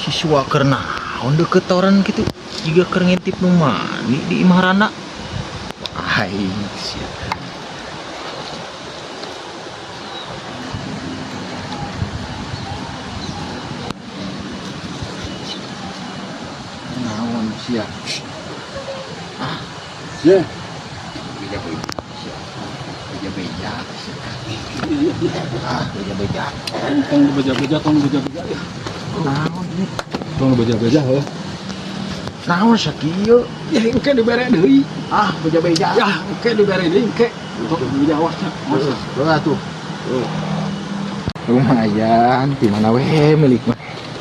siswa karena deket orang gitu juga keur ngintip nu mani di Imharana. Hai sia. Naon sia. Ya. Beja-beja. Beja-beja. Tong beja-beja, tong beja-beja. Naon ini? Tong beja-beja heuh. Naon sakieu? Ya engke dibere deui. Beja-beja. Ya, engke dibere deui engke. Tong beja wasna. Masa. Tuh. Lumayan, di mana weh milik mah.